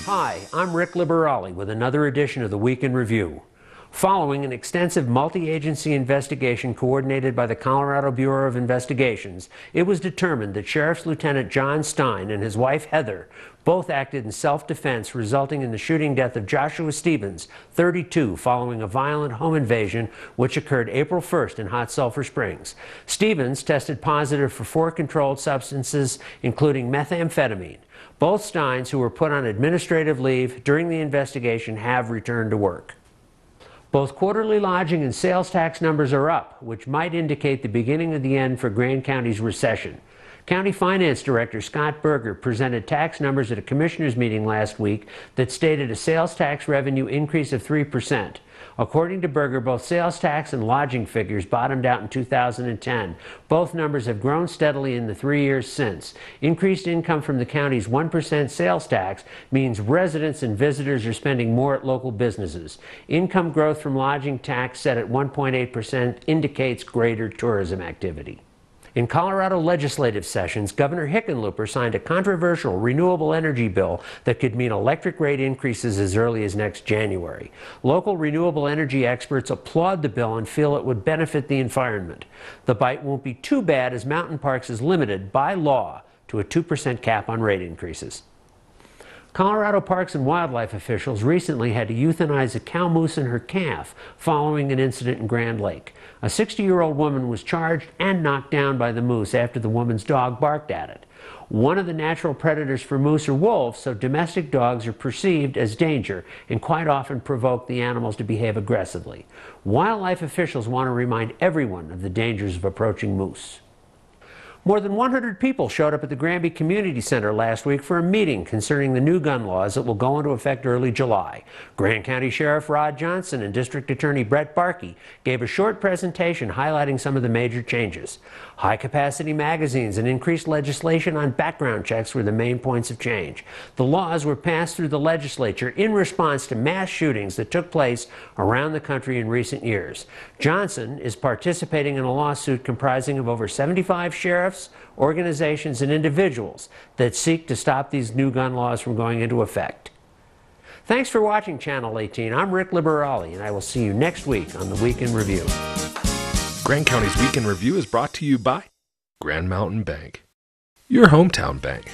Hi, I'm Rick Liberali with another edition of the Week in Review. Following an extensive multi-agency investigation coordinated by the Colorado Bureau of Investigations, it was determined that Sheriff's Lieutenant John Stein and his wife Heather both acted in self-defense, resulting in the shooting death of Joshua Stevens, 32, following a violent home invasion which occurred April 1st in Hot Sulphur Springs. Stevens tested positive for 4 controlled substances, including methamphetamine. Both Steins, who were put on administrative leave during the investigation, have returned to work. Both quarterly lodging and sales tax numbers are up, which might indicate the beginning of the end for Grand County's recession. County Finance Director Scott Berger presented tax numbers at a commissioners meeting last week that stated a sales tax revenue increase of 3%. According to Berger, both sales tax and lodging figures bottomed out in 2010. Both numbers have grown steadily in the 3 years since. Increased income from the county's 1% sales tax means residents and visitors are spending more at local businesses. Income growth from lodging tax set at 1.8% indicates greater tourism activity. In Colorado legislative sessions, Governor Hickenlooper signed a controversial renewable energy bill that could mean electric rate increases as early as next January. Local renewable energy experts applaud the bill and feel it would benefit the environment. The bite won't be too bad, as Mountain Parks is limited by law to a 2% cap on rate increases. Colorado Parks and Wildlife officials recently had to euthanize a cow moose and her calf following an incident in Grand Lake. A 60-year-old woman was charged and knocked down by the moose after the woman's dog barked at it. One of the natural predators for moose are wolves, so domestic dogs are perceived as danger and quite often provoke the animals to behave aggressively. Wildlife officials want to remind everyone of the dangers of approaching moose. More than 100 people showed up at the Granby Community Center last week for a meeting concerning the new gun laws that will go into effect early July. Grand County Sheriff Rod Johnson and District Attorney Brett Barkey gave a short presentation highlighting some of the major changes. High-capacity magazines and increased legislation on background checks were the main points of change. The laws were passed through the legislature in response to mass shootings that took place around the country in recent years. Johnson is participating in a lawsuit comprising of over 75 sheriffs, organizations, and individuals that seek to stop these new gun laws from going into effect. Thanks for watching Channel 18. I'm Rick Liberali, and I will see you next week on the Week in Review. Grand County's Week in Review is brought to you by Grand Mountain Bank, your hometown bank.